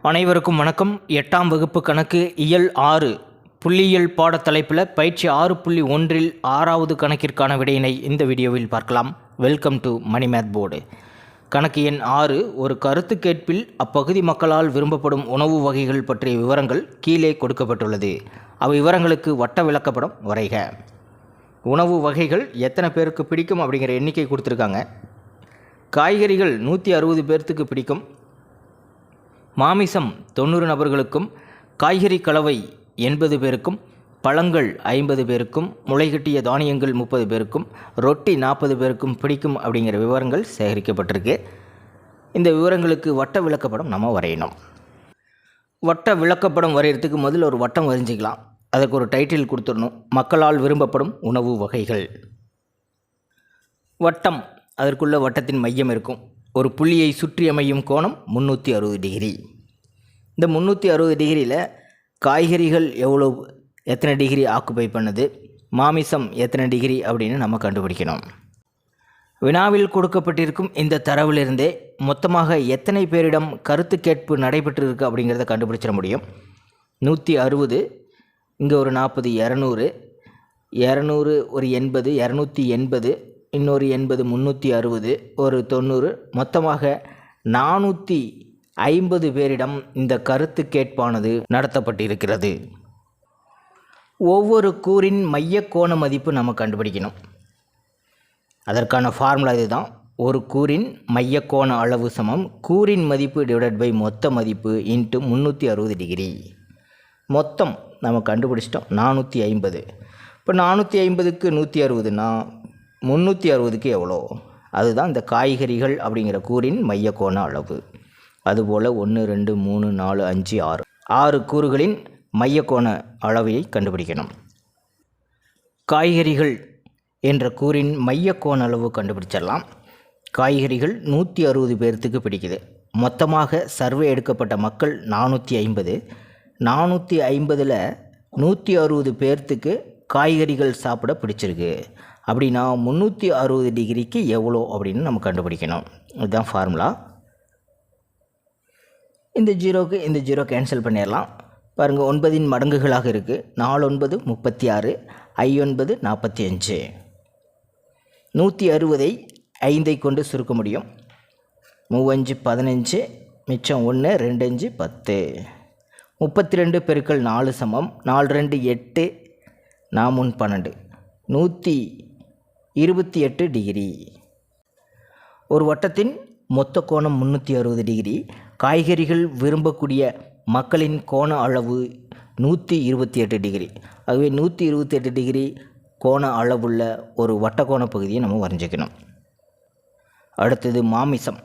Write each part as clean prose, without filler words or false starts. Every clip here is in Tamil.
அனைவருக்கும் வணக்கம். 8ஆம் வகுப்பு கணக்கு இயல் 6 புள்ளியியல் பாடத்தலைப்பில் பயிற்சி 6.1 6வது கணக்கிற்கான விடையினை இந்த வீடியோவில் பார்க்கலாம். Welcome to Mani math board. கணக்கு எண் 6 ஒரு கருத்து கேட்பில் அப்பகுதி மக்களால் விரும்பப்படும் உணவு வகைகள் பற்றிய விவரங்கள் கீழே கொடுக்கப்பட்டுள்ளது. விவரங்களுக்கு வட்ட விளக்கப்படம் வரைக. உணவு வகைகள் எத்தனை பேருக்கு பிடிக்கும் அப்படிங்கிற எண்ணிக்கை கொடுத்துருக்காங்க. காய்கறிகள் 160 பேர்த்துக்கு பிடிக்கும். மாமிசம் 90 நபர்களுக்கும், காய்கறி கலவை 80 பேருக்கும், பழங்கள் 50 பேருக்கும், முளைகட்டிய தானியங்கள் 30 பேருக்கும், ரொட்டி 40 பேருக்கும் பிடிக்கும் அப்படிங்கிற விவரங்கள் சேகரிக்கப்பட்டிருக்கு. இந்த விவரங்களுக்கு வட்ட விளக்கப்படம் நம்ம வரையணும். வட்ட விளக்கப்படம் வரைகிறதுக்கு முதல்ல ஒரு வட்டம் வரைஞ்சிக்கலாம். அதுக்கு ஒரு டைட்டில் கொடுத்துடணும். மக்களால் விரும்பப்படும் உணவு வகைகள். வட்டம், அதற்குள்ள வட்டத்தின் மையம் இருக்கும். ஒரு புள்ளியை சுற்றி அமையும் கோணம் 360 டிகிரி. இந்த 360 டிகிரியில் காய்கறிகள் எத்தனை டிகிரி ஆக்குபை பண்ணுது, மாமிசம் எத்தனை டிகிரி அப்படின்னு நம்ம கண்டுபிடிக்கணும். வினாவில் கொடுக்கப்பட்டிருக்கும் இந்த தரவிலிருந்தே மொத்தமாக எத்தனை பேரிடம் கருத்து கேட்பு நடைபெற்றிருக்கு அப்படிங்கிறத கண்டுபிடிச்சிட முடியும். 160, இங்கே ஒரு 40, 200 ஒரு 80, 280, இன்னொரு 80, 360, ஒரு 90, மொத்தமாக 450 பேரிடம் இந்த கருத்து கேட்பானது நடத்தப்பட்டிருக்கிறது. ஒவ்வொரு கூறின் மைய கோண மதிப்பு நம்ம கண்டுபிடிக்கணும். அதற்கான ஃபார்முலா இதுதான். ஒரு கூறின் மைய கோண அளவு சமம் கூறின் மதிப்பு டிவைடட் பை மொத்த மதிப்பு இன்ட்டு 360 டிகிரி. மொத்தம் நம்ம கண்டுபிடிச்சிட்டோம் 450. இப்போ 450க்கு 160னா 360க்கு எவ்வளோ? அதுதான் இந்த காய்கறிகள் அப்படிங்கிற கூறின் மைய கோண அளவு. அதுபோல் 1 2 3 4 5 6 6 கூறுகளின் மைய கோண அளவை கண்டுபிடிக்கணும். காய்கறிகள் என்ற கூறின் மைய கோண அளவு கண்டுபிடிச்சிடலாம். காய்கறிகள் 160 பேர்த்துக்கு பிடிக்குது. மொத்தமாக சர்வே எடுக்கப்பட்ட மக்கள் 450. 450ல் 160 பேர்த்துக்கு காய்கறிகள் சாப்பிட பிடிச்சிருக்கு. அப்படின்னா 360 டிகிரிக்கு எவ்வளோ அப்படின்னு நம்ம கண்டுபிடிக்கணும். இதுதான் ஃபார்முலா. இந்த ஜீரோக்கு இந்த ஜீரோ கேன்சல் பண்ணிடலாம். பாருங்கள், 9 மடங்குகளாக இருக்குது. 4 9 36, I 9 45. 160ஐ 5ஐ கொண்டு சுருக்க முடியும். 3 5 15, மிச்சம் 1 2 5 10. 32 பெருக்கல் 4 சமம் 4 2 8, 4 3 12, 128 டிகிரி. ஒரு வட்டத்தின் மொத்த கோணம் 360 டிகிரி. காய்கறிகள் விரும்பக்கூடிய மக்களின் கோண அளவு 128 டிகிரி. ஆகவே 128 டிகிரி கோண அளவுள்ள ஒரு வட்டக்கோண பகுதியை நம்ம வரைஞ்சிக்கணும். அடுத்தது மாமிசம்.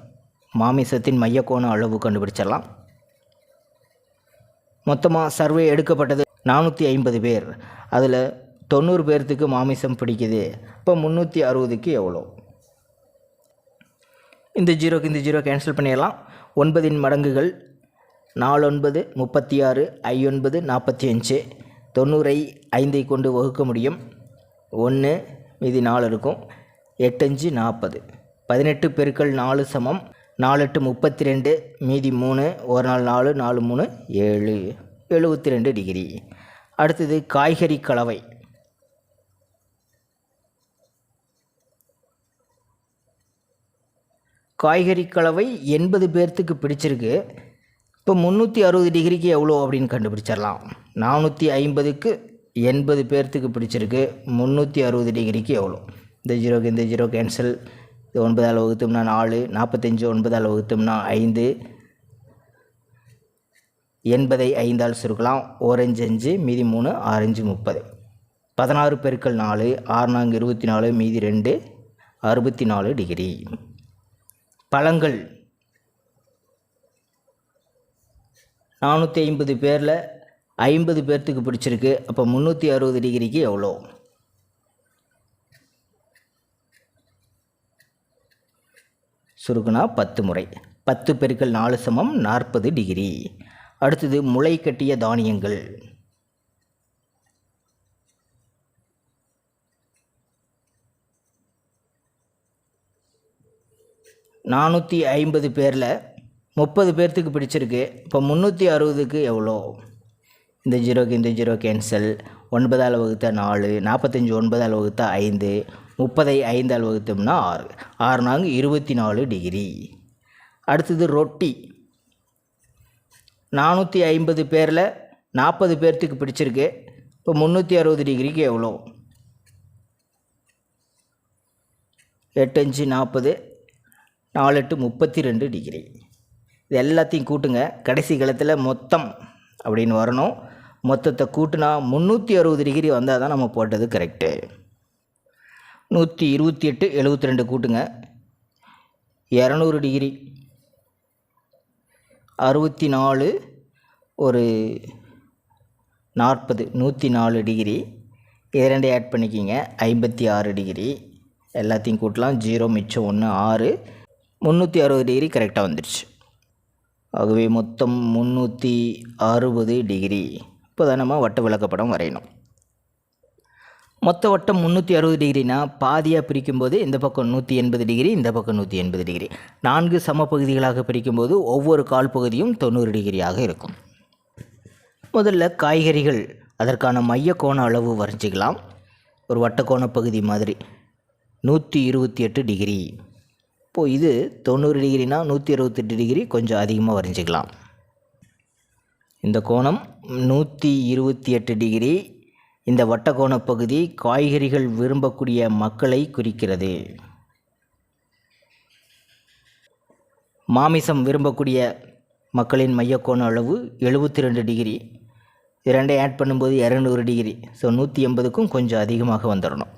மாமிசத்தின் மைய கோண அளவு கண்டுபிடிச்சிடலாம். மொத்தமாக சர்வே எடுக்கப்பட்டது 450 பேர். அதில் 90 பேர்த்துக்கு மாமிசம் பிடிக்குது. இப்போ 360க்கு எவ்வளோ? இந்த ஜீரோக்கு இந்த ஜீரோ கேன்சல் பண்ணிடலாம். 9 மடங்குகள் 4 9 36, I 9 45. 90ஐ 5ஐ கொண்டு வகுக்க முடியும். 1 மீதி 4 இருக்கும். 8 5 40. 18 பெருக்கல் 4 சமம் 4 8 32, மீதி 3, 1 4 4 4 3 7, 72 டிகிரி. அடுத்தது காய்கறி கலவை. காய்கறி கலவை 80 பேர்த்துக்கு பிடிச்சிருக்கு. இப்போ 360 டிகிரிக்கு எவ்வளோ அப்படின்னு கண்டுபிடிச்சிடலாம். 450க்கு 80 பேர்த்துக்கு பிடிச்சிருக்கு. 360 டிகிரிக்கு எவ்வளோ? இந்த ஜீரோக்கு இந்த ஜீரோ கேன்சல். இது 9ஆல் வகுத்தோம்னா 4, 45 9ஆல் வகுத்தோம்னா 5, 80ஐ 5ஆல் சுருக்கலாம். 1 5 5, மீதி 3, 6 5 30. 16 பெருக்கல் 4, 6 4 24, மீதி 2, 64 டிகிரி. பழங்கள் 450 பேரில் 50 பேர்த்துக்கு பிடிச்சிருக்கு. அப்போ 360 டிகிரிக்கு எவ்வளோ? சுருக்குனா 10 முறை. 10 பெருக்கல் 4 சமம் 40 டிகிரி. அடுத்தது முளை கட்டிய தானியங்கள். 450 பேரில் 30 பேர்த்துக்கு பிடிச்சிருக்கு. இப்போ 360க்கு எவ்வளோ? இந்த ஜீரோக்கு இந்த ஜீரோ கேன்சல். 9ஆல் வகுத்தா 4, 45 9ஆல் வகுத்தா 5, 30ஐ 5ஆல் வகுத்தோம்னா 6. 6 நாங்க 24 டிகிரி. அடுத்தது ரொட்டி. 450 பேரில் 40 பேர்த்துக்கு பிடிச்சிருக்கு. இப்போ 360 டிகிரிக்கு எவ்வளோ? 8 5 40, 4 8 32 டிகிரி. இது எல்லாத்தையும் கூட்டுங்க. கடைசி காலத்தில் மொத்தம் அப்படின்னு வரணும். மொத்தத்தை கூட்டினா 360 டிகிரி வந்தால் தான் நம்ம போட்டது கரெக்டு. 128 72 கூட்டுங்க. 200 டிகிரி. 64 ஒரு 40 104 டிகிரி. இது ரெண்டு ஆட் பண்ணிக்கிங்க. 56 டிகிரி. எல்லாத்தையும் கூட்டலாம். 0 மிச்சம் 1 6. 360 டிகிரி கரெக்டாக வந்துடுச்சு. ஆகவே மொத்தம் 360 டிகிரி. இப்போ தான் நம்ம வட்ட விளக்கப்படம் வரையணும். மொத்த வட்டம் 360 டிகிரினா பாதியாக பிரிக்கும்போது இந்த பக்கம் 180 டிகிரி, இந்த பக்கம் 180 டிகிரி. 4 சம பகுதிகளாக பிரிக்கும்போது ஒவ்வொரு கால் பகுதியும் 90 டிகிரியாக இருக்கும். முதல்ல காய்கறிகள் அதற்கான மைய கோண அளவு வரைஞ்சிக்கலாம். ஒரு வட்டக்கோண பகுதி மாதிரி 128 டிகிரி. இப்போது இது 90 டிகிரினா 128 டிகிரி கொஞ்சம் அதிகமாக வரைஞ்சிக்கலாம். இந்த கோணம் 128 டிகிரி. இந்த வட்டக்கோண பகுதி காய்கறிகள் விரும்பக்கூடிய மக்களை குறிக்கிறது. மாமிசம் விரும்பக்கூடிய மக்களின் மையக்கோண அளவு 72 டிகிரி. இரண்டை ஆட் பண்ணும்போது 200 டிகிரி. ஸோ 180க்கும் கொஞ்சம் அதிகமாக வந்துடணும்.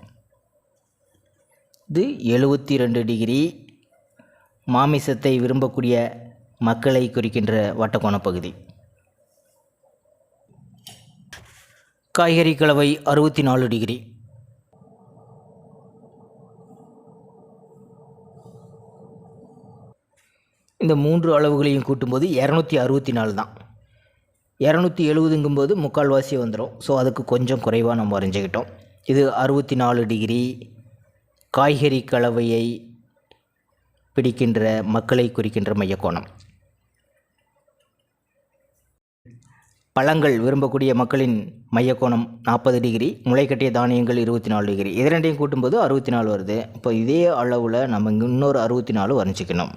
இது 72 டிகிரி. மாமிசத்தை விரும்பக்கூடிய மக்களை குறிக்கின்ற வட்டக்கோண பகுதி. காய்கறி கலவை 64 டிகிரி. இந்த 3 அளவுகளையும் கூட்டும்போது 264 தான். 270ங்கும்போது முக்கால்வாசி வந்துடும். ஸோ அதுக்கு கொஞ்சம் குறைவாக நம்ம வரைஞ்சிக்கிட்டோம். இது 64 டிகிரி. காய்கறி கலவையை பிடிக்கின்ற மக்களை குறிக்கின்ற மையக்கோணம். பழங்கள் விரும்பக்கூடிய மக்களின் மையக்கோணம் 40 டிகிரி. முளைக்கட்டிய தானியங்கள் 24 டிகிரி. இது ரெண்டையும் கூட்டும்போது 64 வருது. இப்போ இதே அளவில் நம்ம இன்னொரு 64 வரைஞ்சிக்கணும்.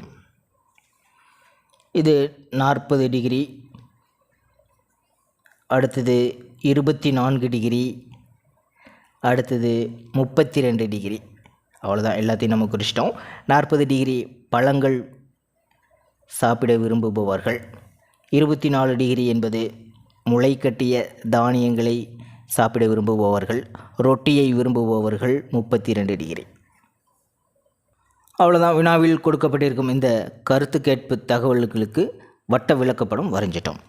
இது 40 டிகிரி. அடுத்தது 24 டிகிரி. அடுத்தது 32 டிகிரி. அவ்வளோதான், எல்லாத்தையும் நம்ம குறிச்சிட்டோம். 40 டிகிரி பழங்கள் சாப்பிட விரும்புபவர்கள். 24 டிகிரி என்பது முளைக்கட்டிய தானியங்களை சாப்பிட விரும்புபவர்கள். ரொட்டியை விரும்புபவர்கள் 32 டிகிரி. அவ்வளோதான். வினாவில் கொடுக்கப்பட்டிருக்கும் இந்த கருத்து கேட்பு தகவல்களுக்கு வட்ட விளக்கப்படம் வரைஞ்சிட்டோம்.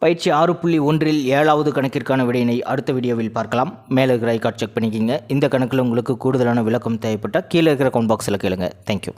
பயிற்சி 6.1 7வது கணக்கிற்கான விடையினை அடுத்த வீடியோவில் பார்க்கலாம். மேலே இருக்கிற ஐகார்ட் செக் பண்ணிக்கிங்க. இந்த கணக்கில் உங்களுக்கு கூடுதலான விளக்கம் தேவைப்பட்டால் கீழே இருக்கிற கமெண்ட் பாக்ஸில் கேளுங்க. தேங்க்யூ.